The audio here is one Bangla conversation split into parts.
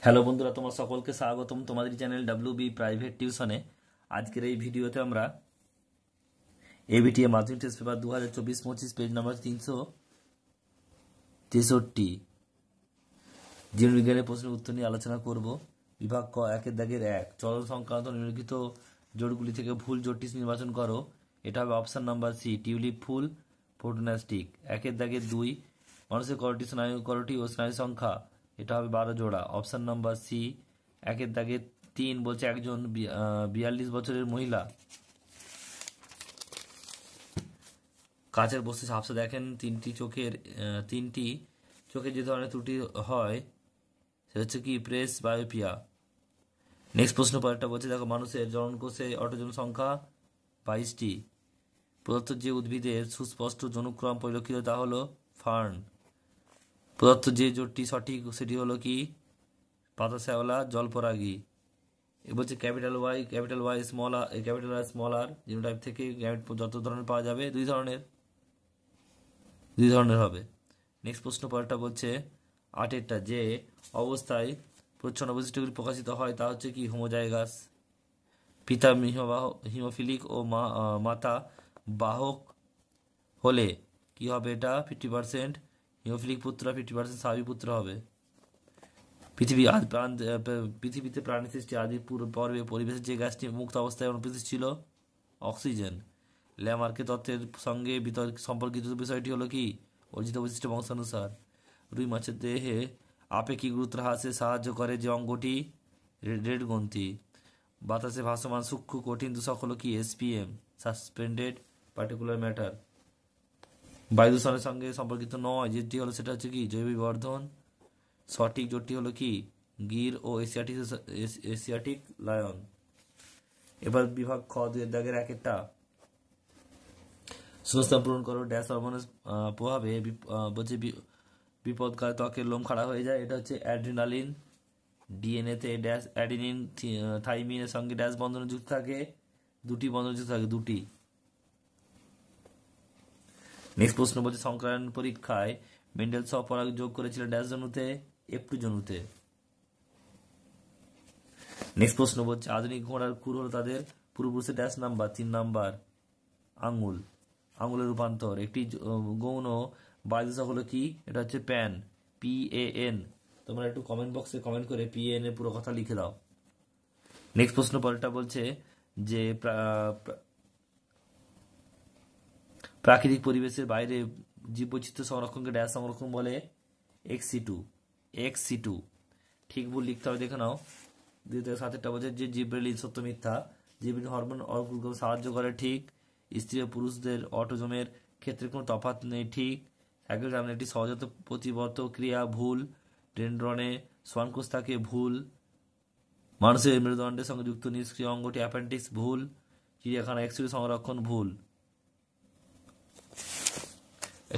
হ্যালো বন্ধুরা, তোমার সকলকে স্বাগতম তোমাদের চ্যানেল WB প্রাইভেট টিউশনে। আজকের এই ভিডিওতে আমরা ABTA মাধ্যমিক টেস্ট পেপার 2024-25 পেজ নাম্বার 363 জীববিজ্ঞানের প্রশ্নের উত্তর নিয়ে আলোচনা করব। বিভাগ ক, একের দাগের 1, চলন সংক্রান্ত নিম্নলিখিত জোটগুলি থেকে ভুল জোটটি নির্বাচন করো। এটা হবে অপশন নাম্বার সি, টিউলিপ ফুল ফোটোনাস্টিক। একের দাগের 2, মানুষের করটি স্নায়ু করটি ও স্নায়ু সংখ্যা, এটা হবে 12 জোড়া, অপশন নাম্বার সি। একের দাগে 3 বলছে একজন 42 বছরের মহিলা কাচের বস্তু ঝাপসা দেখেন। তিনটি চোখে যে ধরনের ত্রুটি হয় সেটা হচ্ছে কি প্রেস বায়োপিয়া। নেক্সট প্রশ্ন পরেরটা বলছে, দেখো মানুষের জননকোষে অটোজোম সংখ্যা 22টি। প্রদত্ত যে উদ্ভিদের সুস্পষ্ট জনুক্রম পরিলক্ষিত তা হলো ফার্ন। প্রদত্ত যে জোটটি সঠিক সেটি হলো কি পাতা শ্যাওলা জলপরাগী। এ বলছে ক্যাপিটাল ওয়াই স্মল আর জিনোটাইপ থেকে গ্যামেট যত ধরনের পাওয়া যাবে দুই ধরনের হবে। নেক্সট প্রশ্ন পরেরটা বলছে 8এরটা, যে অবস্থায় প্রচ্ছন্ন বৈশিষ্ট্যগুলি প্রকাশিত হয় তা হচ্ছে কি হোমোজাইগাস। পিতা হিমোফিলিক ও মাতা বাহক হলে কি হবে, এটা 50% হিমোফিলিক পুত্র, 50% স্বাভাবিক পুত্র হবে। পৃথিবীতে প্রাণী সৃষ্টি আদি পর্বে পরিবেশের যে গ্যাসটি মুক্ত অবস্থায় অনুপস্থিত ছিল অক্সিজেন। ল্যামার্কের তত্ত্বের সঙ্গে সম্পর্কিত বিষয়টি হলো কি অর্জিত বৈশিষ্ট্য বংশানুসার। রুই মাছের দেহে আপেক্ষিক গুরুত্ব হ্রাসে সাহায্য করে যে অঙ্গটি রেড গ্রন্থি। বাতাসে ভাসমান সূক্ষ্ম কঠিন দূষক হলো কি SPM, সাসপেন্ডেড পার্টিকুলার ম্যাটার। বায়ু দূষণের সঙ্গে সম্পর্কিত নয় যেটি হলো সেটা হচ্ছে কি জৈব বিবর্ধন। সঠিক জোটটি হলো কি গির ও এশিয়াটিক লায়ন। এবার বিভাগ খ, 2 দাগের 1-টা শূন্যস্থান পূরণ করো। ড্যাশ হরমোনের প্রভাবে বলছে বিপদকালে ত্বকের লোম খাড়া হয়ে যায়, এটা হচ্ছে অ্যাড্রিনালিন। ডিএনএতে ড্যাশ অ্যাডিনিন থাইমিনের সঙ্গে ড্যাশ বন্ধন যুক্ত থাকে, দুটি বন্ধন যুক্ত থাকে, দুটি। নেক্সট প্রশ্ন বলছে সংক্রায়ন পরীক্ষায় মেন্ডেল স্বপরাগ যোগ করেছিলেন ড্যাশ জনুতে, F2 জনুতে। নেক্সট প্রশ্ন বলছে আধুনিক ঘোড়ার খুর হলো তাদের পূর্বপুরুষের ড্যাশ নাম্বার, 3 নাম্বার আঙুলের রূপান্তর। একটি গৌণ বায়ুদূষক হলো কি, এটা হচ্ছে PAN। তোমরা একটু কমেন্ট বক্সে কমেন্ট করে PAN এর পুরো কথা লিখে দাও। নেক্সট প্রশ্ন পরেরটা বলছে যে প্রাকৃতিক পরিবেশের বাইরে জীববৈচিত্র্য সংরক্ষণকে ড্যাশ সংরক্ষণ বলে, XC2। ঠিক ভুল লিখতে হবে, দেখে নাও। 2-7 বলছে যে জিব্রেলিন সত্য মিথ্যা। জিব্রেলিন হরমোন অর্গুলকে সাহায্য করে, ঠিক। স্ত্রী ও পুরুষদের অটোজোমের ক্ষেত্রে কোনো তফাৎ নেই, ঠিক। একই কারণে একটি সহজাত প্রতিবর্ত ক্রিয়া, ভুল। ডেন্ড্রনে সোয়ানকোষ থাকে, ভুল। মানুষের মেরুদণ্ডের সঙ্গে যুক্ত নিষ্ক্রিয় অঙ্গটি অ্যাপেন্ডিক্স, ভুল। চিড়িয়াখানা X-ray সংরক্ষণ, ভুল।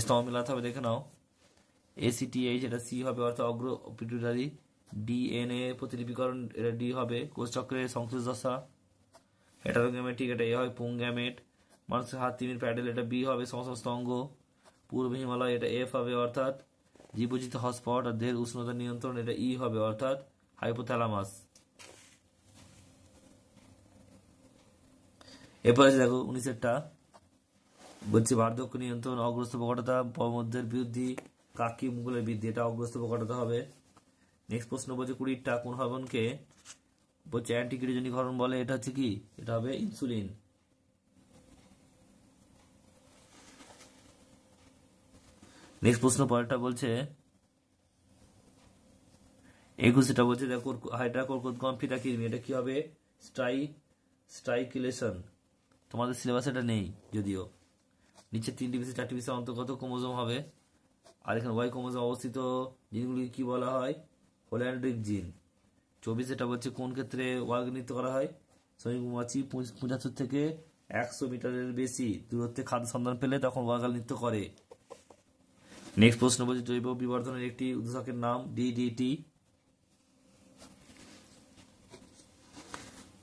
স্তম্ভ মিলাতে হবে, দেখে নাও। ACTH এটা C হবে, অর্থাৎ অগ্র পিটুইটারি। DNA প্রতিলিপিকরণ, এটা D হবে। কোষচক্রের সংশ্লেষ দশা হেটারোগ্যামেটিক, এটা A হয়। পুংগ্যামেট। মানুষের হাত, তিমির প্যাডেল, এটা B হবে, সমস্ত অঙ্গ। পূর্ব হিমালয়, এটা F হবে, অর্থাৎ জীববৈচিত্র্য হটস্পট। আর দেহের উষ্ণতা নিয়ন্ত্রণ, এটা E হবে, অর্থাৎ হাইপোথ্যালামাস। এরপরে দেখো 19-টা বলছে বার্ধক্য নিয়ন্ত্রণ, অগ্রস্ত প্রকটতা, প্রমধ্যের বৃদ্ধি, কাকি মুকুলের বৃদ্ধি, এটা অগ্রস্ত প্রকটতা হবে। নেক্সট প্রশ্ন বলছে 20টা কোন হরমোনকে বলছে অ্যান্টিকিটোজেনিক হরমোন বলে, এটা হচ্ছে কি, এটা হবে ইনসুলিন। নেক্সট প্রশ্ন পরেরটা বলছে 21টা বলছে দেখো হাইড্রাকোরকোদগম ফিতাকৃমি, এটা কি হবে স্ট্রাইকুলেশন। তোমাদের সিলেবাসে এটা নেই যদিও। নিচে 3টি বিষয় 4টি বিষয় অন্তর্গত ক্রোমোজোম হবে। আর এখানে ওয়াই ক্রোমোজোম অবস্থিত জিনগুলি কি বলা হয়, হোল্যান্ড্রিক জিন। 24 বলছে কোন ক্ষেত্রে ওয়ার্গ নৃত্য করা হয়, শ্রমিক মৌমাছি 75 থেকে 100 মিটারের বেশি দূরত্বে খাদ্য সন্ধান পেলে তখন ওয়ার্গাল নৃত্য করে। নেক্সট প্রশ্ন বলছে জৈব বিবর্ধনের একটি উদ্দীপকের নাম, DDT।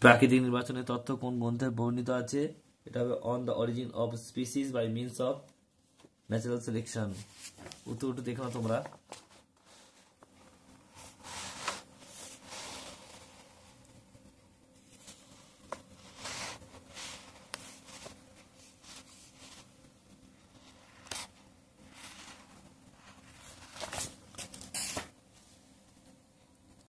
প্রাকৃতিক নির্বাচনের তথ্য কোন গ্রন্থে বর্ণিত আছে, এটা হবে on the origin of species by means of natural selection. উত্তরটা দেখো না তোমরা।